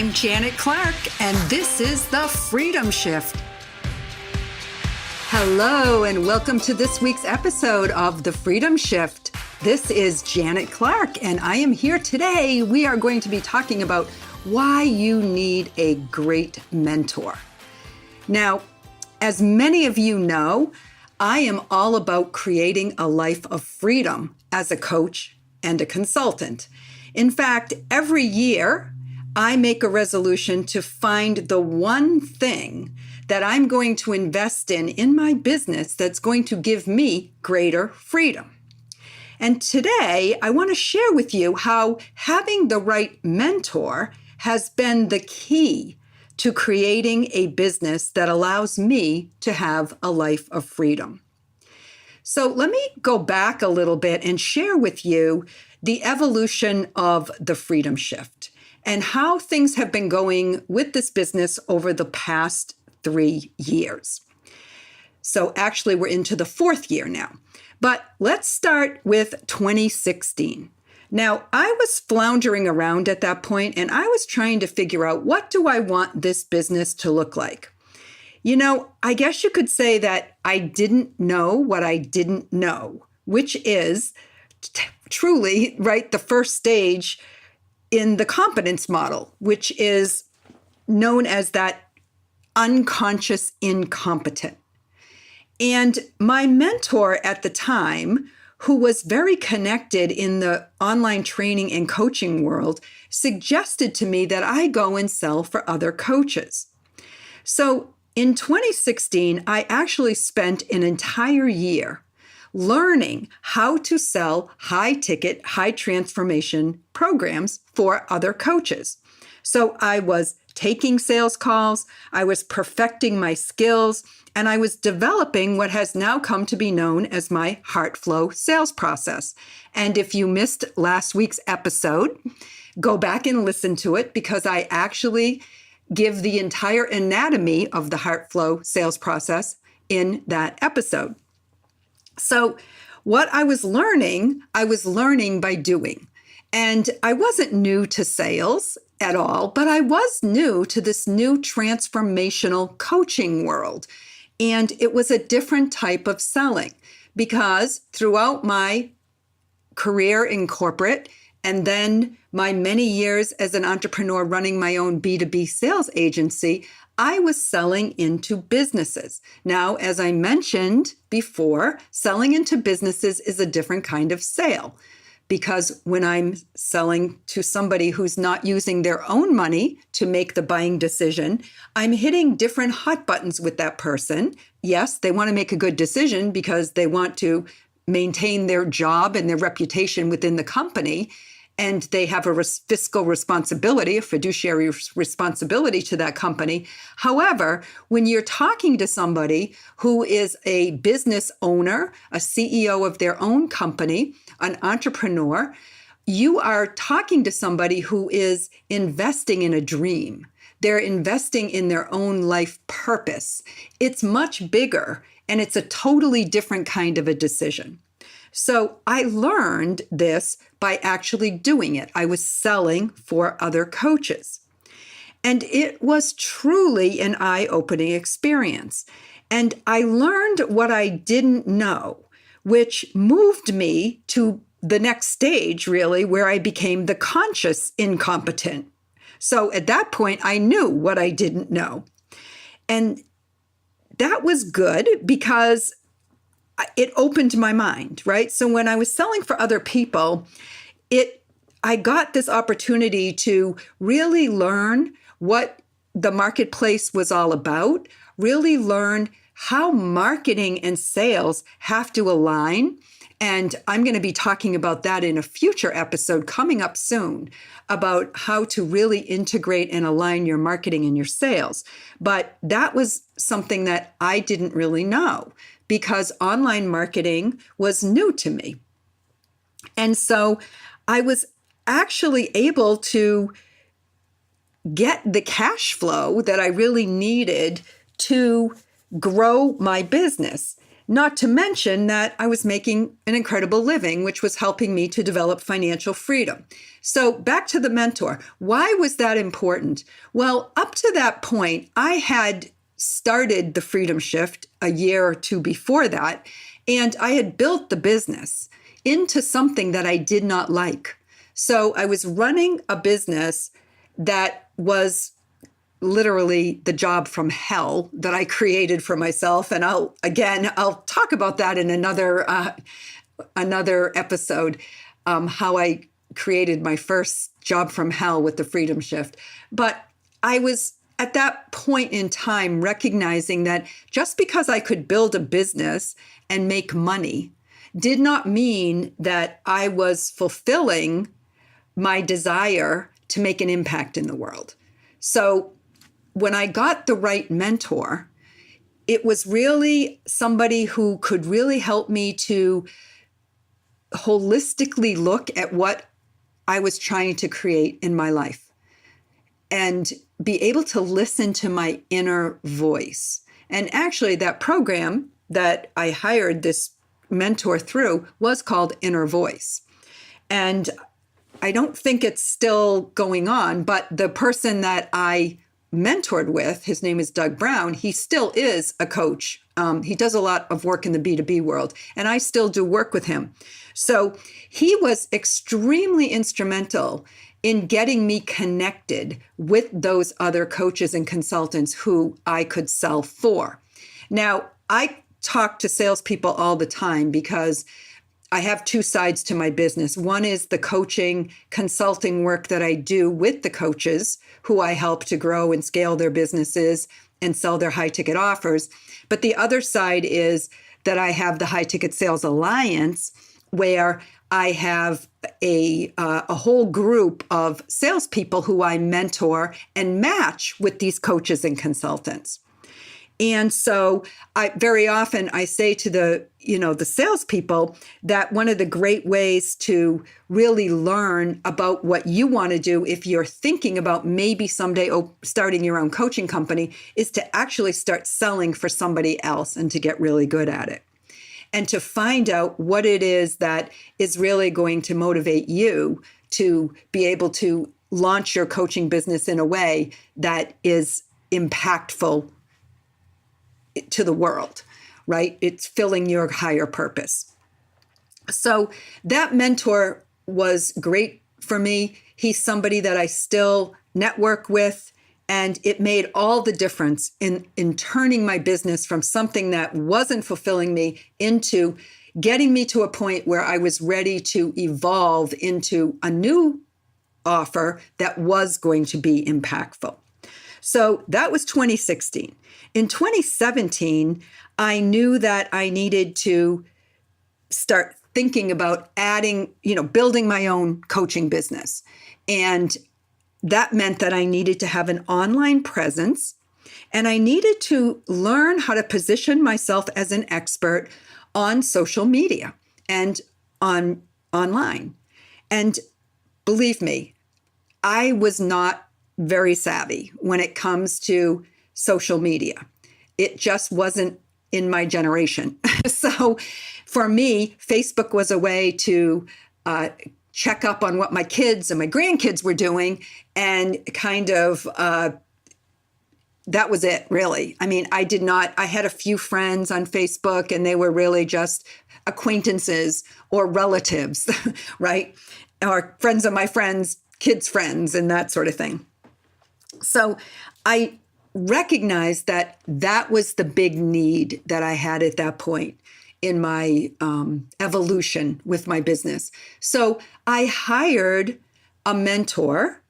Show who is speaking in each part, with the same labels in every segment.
Speaker 1: I'm Janet Clark, and this is The Freedom Shift. Hello, and welcome to this week's episode of The Freedom Shift. This is Janet Clark, and I am here today. We are going to be talking about why you need a great mentor. Now, as many of you know, I am all about creating a life of freedom as a coach and a consultant. In fact, every year, I make a resolution to find the one thing that I'm going to invest in my business that's going to give me greater freedom. And today, I want to share with you how having the right mentor has been the key to creating a business that allows me to have a life of freedom. So let me go back a little bit and share with you the evolution of the Freedom Shift and how things have been going with this business over the past 3 years. So actually, we're into the 4th year now. But let's start with 2016. Now, I was floundering around at that point, and I was trying to figure out, what do I want this business to look like? You know, I guess you could say that I didn't know what I didn't know, which is truly, right, the first stage in the competence model, which is known as that unconscious incompetent. And my mentor at the time, who was very connected in the online training and coaching world, suggested to me that I go and sell for other coaches. So in 2016, I actually spent an entire year learning how to sell high-ticket, high-transformation programs for other coaches. So I was taking sales calls, I was perfecting my skills, and I was developing what has now come to be known as my heart flow sales process. And if you missed last week's episode, go back and listen to it, because I actually give the entire anatomy of the heart flow sales process in that episode. So what I was learning by doing. And I wasn't new to sales at all, but I was new to this new transformational coaching world. And it was a different type of selling, because throughout my career in corporate and then my many years as an entrepreneur running my own B2B sales agency, I was selling into businesses. Now, as I mentioned before, selling into businesses is a different kind of sale, because when I'm selling to somebody who's not using their own money to make the buying decision, I'm hitting different hot buttons with that person. Yes, they want to make a good decision because they want to maintain their job and their reputation within the company. And they have a fiscal responsibility, a fiduciary responsibility to that company. However, when you're talking to somebody who is a business owner, a CEO of their own company, an entrepreneur, you are talking to somebody who is investing in a dream. They're investing in their own life purpose. It's much bigger, and it's a totally different kind of a decision. So I learned this by actually doing it. I was selling for other coaches. And it was truly an eye-opening experience. And I learned what I didn't know, which moved me to the next stage, really, where I became the conscious incompetent. So at that point, I knew what I didn't know. And that was good, because it opened my mind, right? So when I was selling for other people, I got this opportunity to really learn what the marketplace was all about, really learn how marketing and sales have to align. And I'm going to be talking about that in a future episode coming up soon, about how to really integrate and align your marketing and your sales. But that was something that I didn't really know, because online marketing was new to me. And so I was actually able to get the cash flow that I really needed to grow my business. Not to mention that I was making an incredible living, which was helping me to develop financial freedom. So back to the mentor. Why was that important? Well, up to that point, I had started the Freedom Shift a year or two before that, and I had built the business into something that I did not like. So I was running a business that was literally the job from hell that I created for myself. And I'll talk about that in another episode, how I created my first job from hell with the Freedom Shift. But I was at that point in time recognizing that just because I could build a business and make money did not mean that I was fulfilling my desire to make an impact in the world. So when I got the right mentor, it was really somebody who could really help me to holistically look at what I was trying to create in my life and be able to listen to my inner voice. And actually, that program that I hired this mentor through was called Inner Voice. And I don't think it's still going on, but the person that I mentored with, his name is Doug Brown, he still is a coach. He does a lot of work in the B2B world, and I still do work with him. So he was extremely instrumental in getting me connected with those other coaches and consultants who I could sell for. Now, I talk to salespeople all the time because I have two sides to my business. One is the coaching, consulting work that I do with the coaches who I help to grow and scale their businesses and sell their high ticket offers. But the other side is that I have the High Ticket Sales Alliance, where I have a whole group of salespeople who I mentor and match with these coaches and consultants. And so very often I say to the salespeople that one of the great ways to really learn about what you want to do if you're thinking about maybe someday starting your own coaching company is to actually start selling for somebody else and to get really good at it. And to find out what it is that is really going to motivate you to be able to launch your coaching business in a way that is impactful to the world, right? It's filling your higher purpose. So that mentor was great for me. He's somebody that I still network with, and it made all the difference in turning my business from something that wasn't fulfilling me into getting me to a point where I was ready to evolve into a new offer that was going to be impactful. So that was 2016. In 2017, I knew that I needed to start thinking about building my own coaching business. And that meant that I needed to have an online presence, and I needed to learn how to position myself as an expert on social media and online. And believe me, I was not very savvy when it comes to social media. It just wasn't in my generation. So for me, Facebook was a way to check up on what my kids and my grandkids were doing, and kind of that was it, really. I mean, I had a few friends on Facebook, and they were really just acquaintances or relatives, right? Or friends of my friends, kids' friends, and that sort of thing. So I recognized that was the big need that I had at that point in my evolution with my business. So I hired a mentor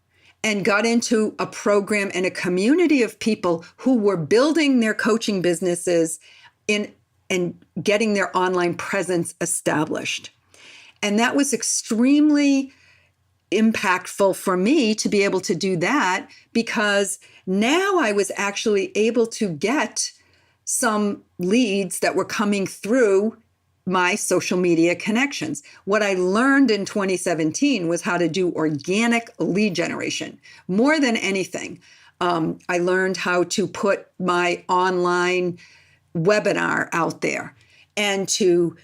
Speaker 1: and got into a program and a community of people who were building their coaching businesses and getting their online presence established. And that was extremely impactful for me to be able to do that, because now I was actually able to get some leads that were coming through my social media connections. What I learned in 2017 was how to do organic lead generation. More than anything, I learned how to put my online webinar out there and to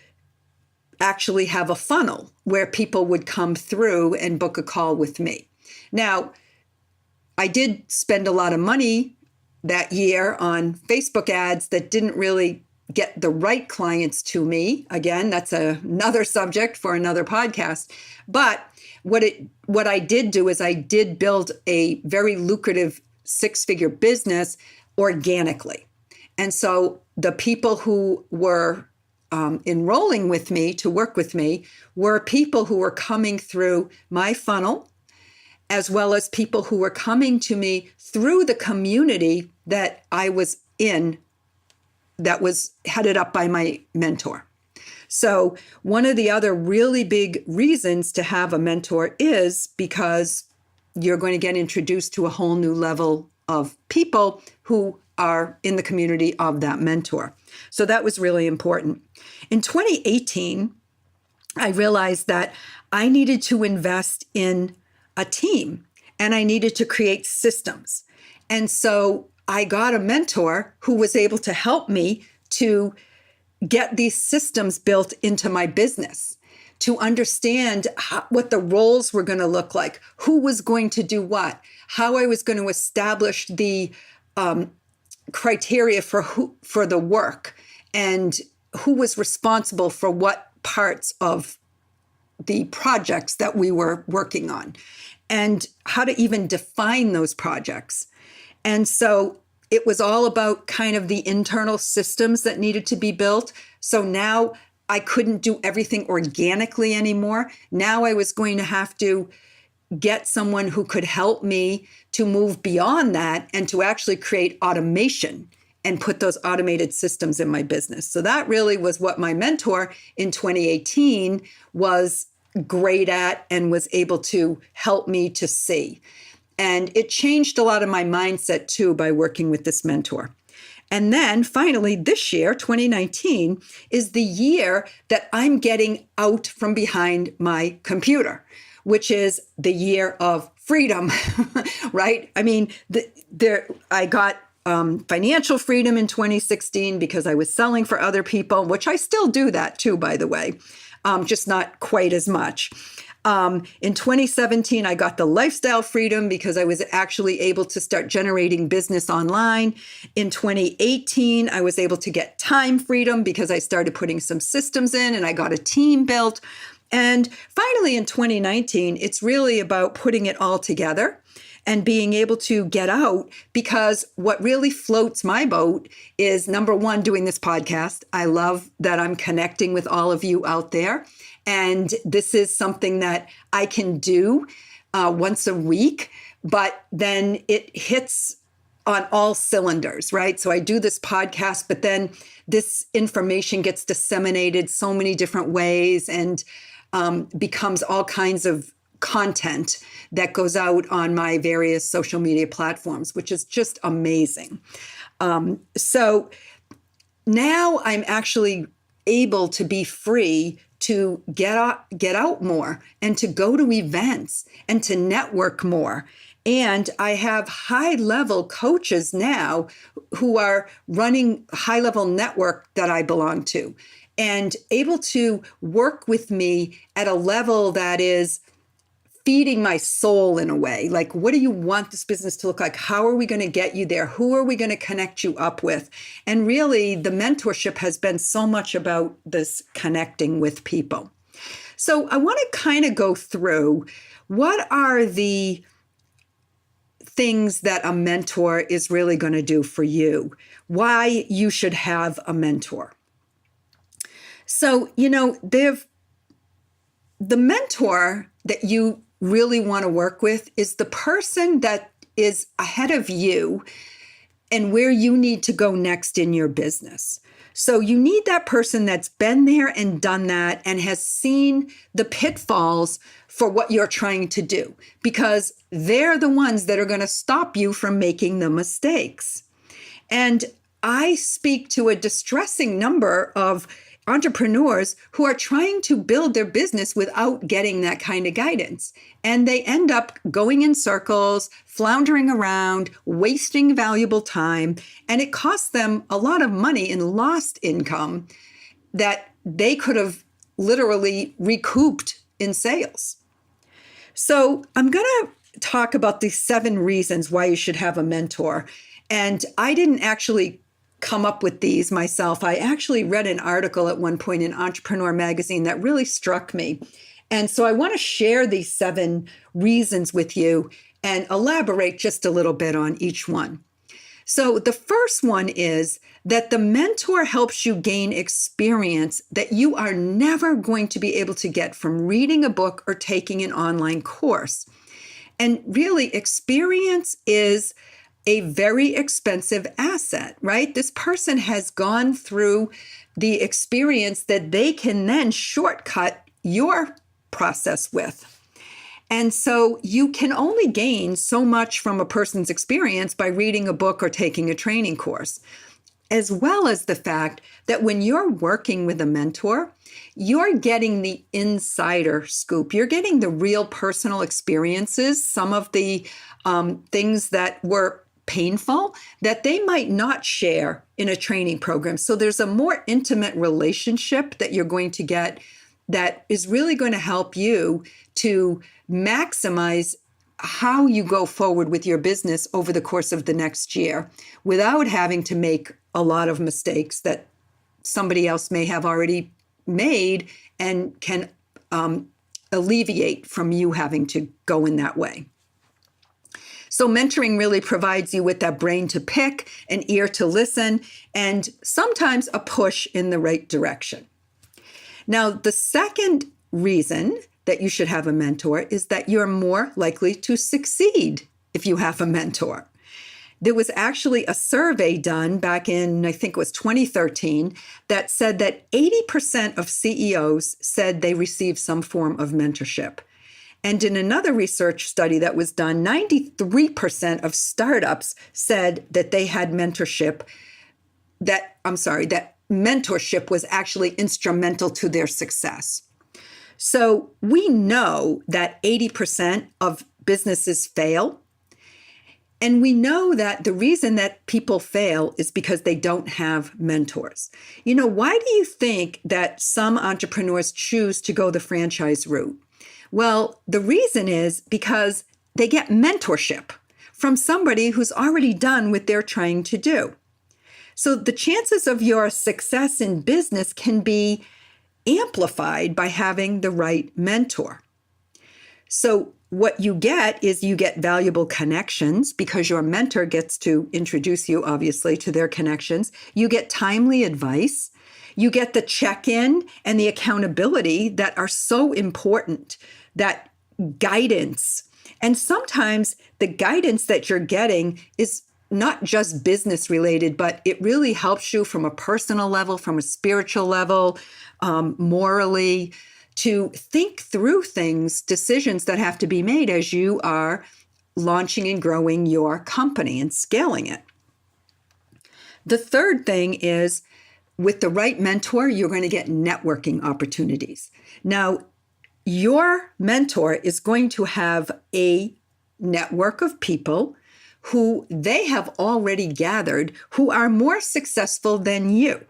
Speaker 1: actually have a funnel where people would come through and book a call with me. Now, I did spend a lot of money that year on Facebook ads that didn't really get the right clients to me. Again, that's another subject for another podcast. But what I did do is I did build a very lucrative six-figure business organically. And so the people who were enrolling with me to work with me were people who were coming through my funnel, as well as people who were coming to me through the community that I was in, that was headed up by my mentor. So one of the other really big reasons to have a mentor is because you're going to get introduced to a whole new level of people who are in the community of that mentor. So that was really important. In 2018, I realized that I needed to invest in a team and I needed to create systems. And so I got a mentor who was able to help me to get these systems built into my business, to understand what the roles were going to look like, who was going to do what, how I was going to establish the criteria for the work, and who was responsible for what parts of the projects that we were working on, and how to even define those projects. And so it was all about kind of the internal systems that needed to be built. So now I couldn't do everything organically anymore. Now I was going to have to get someone who could help me to move beyond that and to actually create automation and put those automated systems in my business. So that really was what my mentor in 2018 was great at and was able to help me to see. And it changed a lot of my mindset too by working with this mentor. And then finally, this year, 2019, is the year that I'm getting out from behind my computer, which is the year of freedom, right? I mean, I got financial freedom in 2016 because I was selling for other people, which I still do that too, by the way, just not quite as much. In 2017, I got the lifestyle freedom because I was actually able to start generating business online. In 2018, I was able to get time freedom because I started putting some systems in and I got a team built. And finally, in 2019, it's really about putting it all together and being able to get out, because what really floats my boat is, number one, doing this podcast. I love that I'm connecting with all of you out there. And this is something that I can do once a week, but then it hits on all cylinders, right? So I do this podcast, but then this information gets disseminated so many different ways and becomes all kinds of content that goes out on my various social media platforms, which is just amazing. So now I'm actually able to be free to get out more and to go to events and to network more. And I have high-level coaches now who are running high-level network that I belong to and able to work with me at a level that is feeding my soul in a way. Like, what do you want this business to look like? How are we going to get you there? Who are we going to connect you up with? And really, the mentorship has been so much about this connecting with people. So I want to kind of go through what are the things that a mentor is really going to do for you, why you should have a mentor. So, the mentor that you really want to work with is the person that is ahead of you and where you need to go next in your business. So you need that person that's been there and done that and has seen the pitfalls for what you're trying to do, because they're the ones that are going to stop you from making the mistakes. And I speak to a distressing number of entrepreneurs who are trying to build their business without getting that kind of guidance. And they end up going in circles, floundering around, wasting valuable time, and it costs them a lot of money in lost income that they could have literally recouped in sales. So I'm going to talk about the 7 reasons why you should have a mentor. And I didn't actually come up with these myself. I actually read an article at one point in Entrepreneur Magazine that really struck me. And so I want to share these 7 reasons with you and elaborate just a little bit on each one. So the first one is that the mentor helps you gain experience that you are never going to be able to get from reading a book or taking an online course. And really, experience is a very expensive asset, right? This person has gone through the experience that they can then shortcut your process with. And so you can only gain so much from a person's experience by reading a book or taking a training course, as well as the fact that when you're working with a mentor, you're getting the insider scoop. You're getting the real personal experiences, some of the things that were painful that they might not share in a training program. So there's a more intimate relationship that you're going to get that is really going to help you to maximize how you go forward with your business over the course of the next year without having to make a lot of mistakes that somebody else may have already made and can alleviate from you having to go in that way. So mentoring really provides you with that brain to pick, an ear to listen, and sometimes a push in the right direction. Now, the second reason that you should have a mentor is that you're more likely to succeed if you have a mentor. There was actually a survey done back in, I think it was 2013, that said that 80% of CEOs said they received some form of mentorship. And in another research study that was done, 93% of startups said that they had mentorship, that mentorship was actually instrumental to their success. So we know that 80% of businesses fail. And we know that the reason that people fail is because they don't have mentors. You know, why do you think that some entrepreneurs choose to go the franchise route? Well, the reason is because they get mentorship from somebody who's already done what they're trying to do. So the chances of your success in business can be amplified by having the right mentor. So what you get is you get valuable connections because your mentor gets to introduce you, obviously, to their connections. You get timely advice. You get the check-in and the accountability that are so important, that guidance. And sometimes the guidance that you're getting is not just business related, but it really helps you from a personal level, from a spiritual level, morally, to think through things, decisions that have to be made as you are launching and growing your company and scaling it. The third thing is, with the right mentor, you're going to get networking opportunities. Now, your mentor is going to have a network of people who they have already gathered who are more successful than you.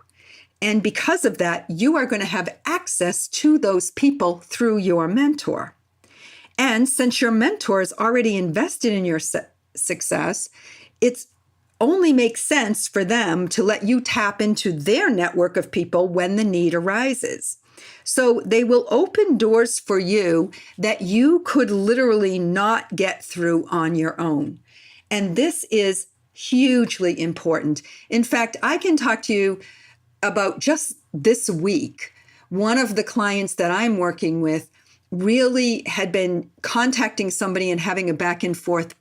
Speaker 1: And because of that, you are going to have access to those people through your mentor. And since your mentor is already invested in your success, it's only makes sense for them to let you tap into their network of people when the need arises. So they will open doors for you that you could literally not get through on your own. And this is hugely important. In fact, I can talk to you about just this week. One of the clients that I'm working with really had been contacting somebody and having a back and forth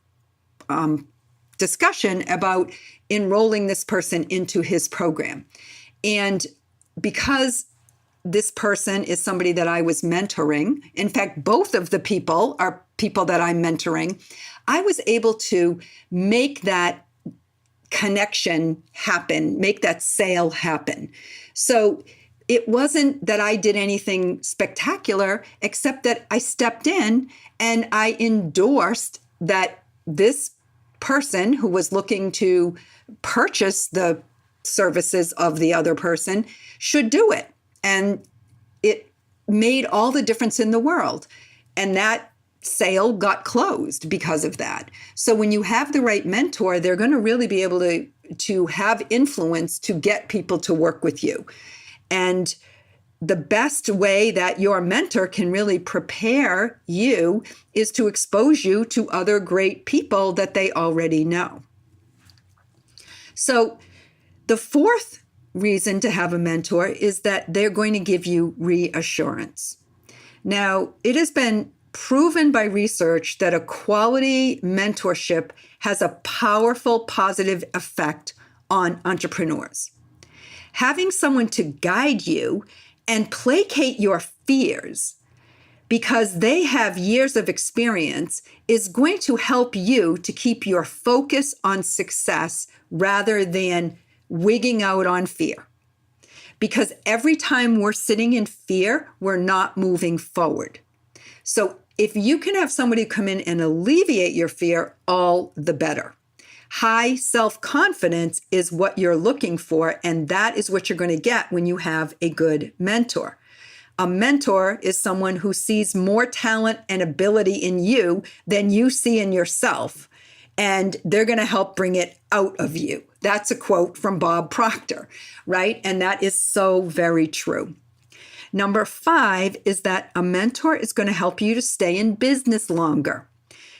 Speaker 1: discussion about enrolling this person into his program. And because this person is somebody that I was mentoring, in fact, both of the people are people that I'm mentoring, I was able to make that connection happen, make that sale happen. So it wasn't that I did anything spectacular, except that I stepped in and I endorsed that this person who was looking to purchase the services of the other person should do it. And it made all the difference in the world. And that sale got closed because of that. So when you have the right mentor, they're going to really be able to have influence to get people to work with you. And the best way that your mentor can really prepare you is to expose you to other great people that they already know. So the fourth reason to have a mentor is that they're going to give you reassurance. Now, it has been proven by research that a quality mentorship has a powerful positive effect on entrepreneurs. Having someone to guide you and placate your fears because they have years of experience is going to help you to keep your focus on success rather than wigging out on fear. Because every time we're sitting in fear, we're not moving forward. So if you can have somebody come in and alleviate your fear, all the better. High self-confidence is what you're looking for, and that is what you're going to get when you have a good mentor. A mentor is someone who sees more talent and ability in you than you see in yourself, and they're going to help bring it out of you. That's a quote from Bob Proctor, right? And that is so very true. Number 5 is that a mentor is going to help you to stay in business longer.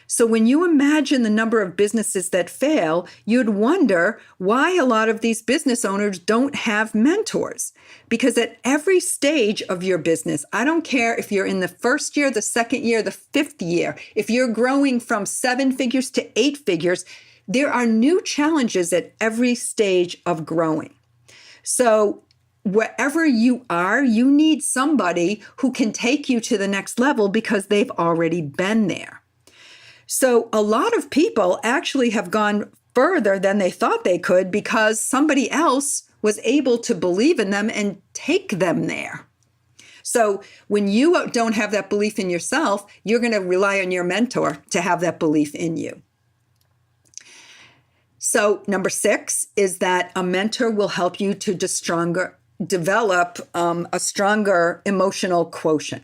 Speaker 1: So when you imagine the number of businesses that fail, you'd wonder why a lot of these business owners don't have mentors. Because at every stage of your business, I don't care if you're in the first year, the second year, the fifth year, if you're growing from 7 figures to 8 figures, there are new challenges at every stage of growing. So wherever you are, you need somebody who can take you to the next level because they've already been there. So a lot of people actually have gone further than they thought they could because somebody else was able to believe in them and take them there. So when you don't have that belief in yourself, you're going to rely on your mentor to have that belief in you. So number 6 is that a mentor will help you to develop a stronger emotional quotient.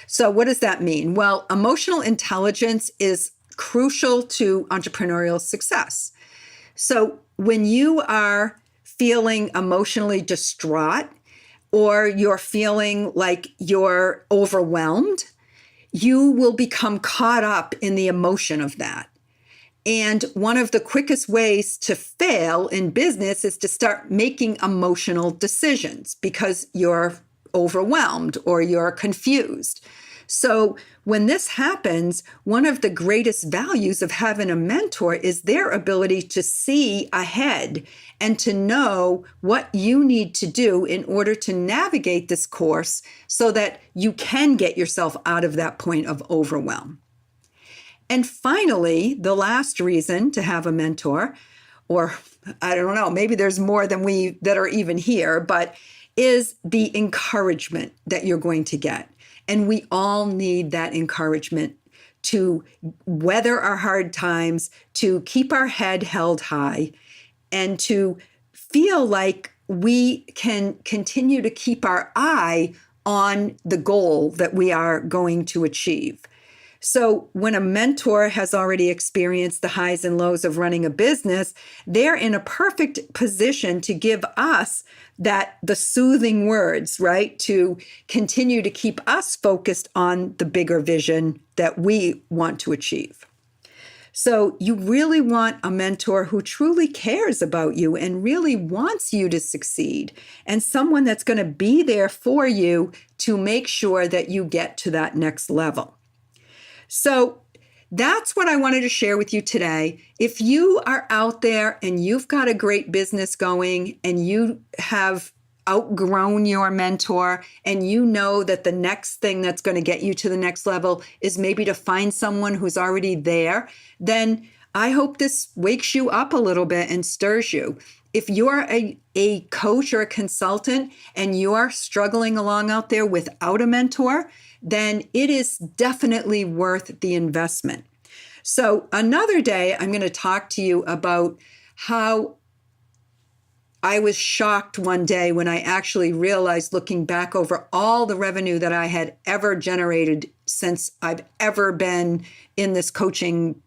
Speaker 1: So what does that mean? Well, emotional intelligence is crucial to entrepreneurial success. So when you are feeling emotionally distraught or you're feeling like you're overwhelmed, you will become caught up in the emotion of that. And one of the quickest ways to fail in business is to start making emotional decisions because you're overwhelmed or you're confused. So when this happens, one of the greatest values of having a mentor is their ability to see ahead and to know what you need to do in order to navigate this course so that you can get yourself out of that point of overwhelm. And finally, the last reason to have a mentor, or I don't know, maybe there's more than we that are even here, but is the encouragement that you're going to get. And we all need that encouragement to weather our hard times, to keep our head held high, and to feel like we can continue to keep our eye on the goal that we are going to achieve. So when a mentor has already experienced the highs and lows of running a business, they're in a perfect position to give us the soothing words, right? To continue to keep us focused on the bigger vision that we want to achieve. So you really want a mentor who truly cares about you and really wants you to succeed, and someone that's going to be there for you to make sure that you get to that next level. So that's what I wanted to share with you today. If you are out there and you've got a great business going and you have outgrown your mentor and you know that the next thing that's going to get you to the next level is maybe to find someone who's already there, then I hope this wakes you up a little bit and stirs you. If you're a coach or a consultant and you're struggling along out there without a mentor, then it is definitely worth the investment. So another day, I'm going to talk to you about how I was shocked one day when I actually realized, looking back over all the revenue that I had ever generated since I've ever been in this coaching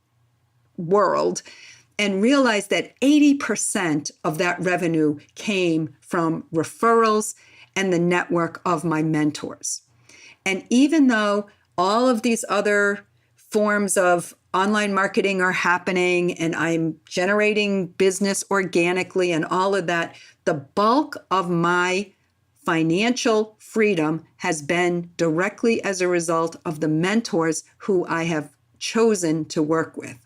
Speaker 1: world, and realized that 80% of that revenue came from referrals and the network of my mentors. And even though all of these other forms of online marketing are happening and I'm generating business organically and all of that, the bulk of my financial freedom has been directly as a result of the mentors who I have chosen to work with.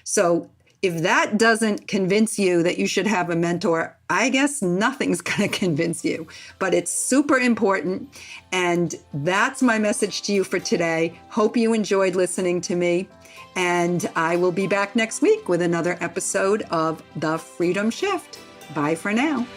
Speaker 1: So if that doesn't convince you that you should have a mentor, I guess nothing's going to convince you. But it's super important. And that's my message to you for today. Hope you enjoyed listening to me. And I will be back next week with another episode of The Freedom Shift. Bye for now.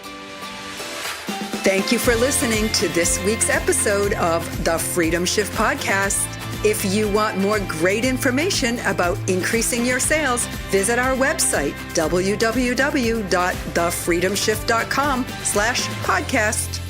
Speaker 1: Thank you for listening to this week's episode of The Freedom Shift Podcast. If you want more great information about increasing your sales, visit our website, www.thefreedomshift.com/podcast.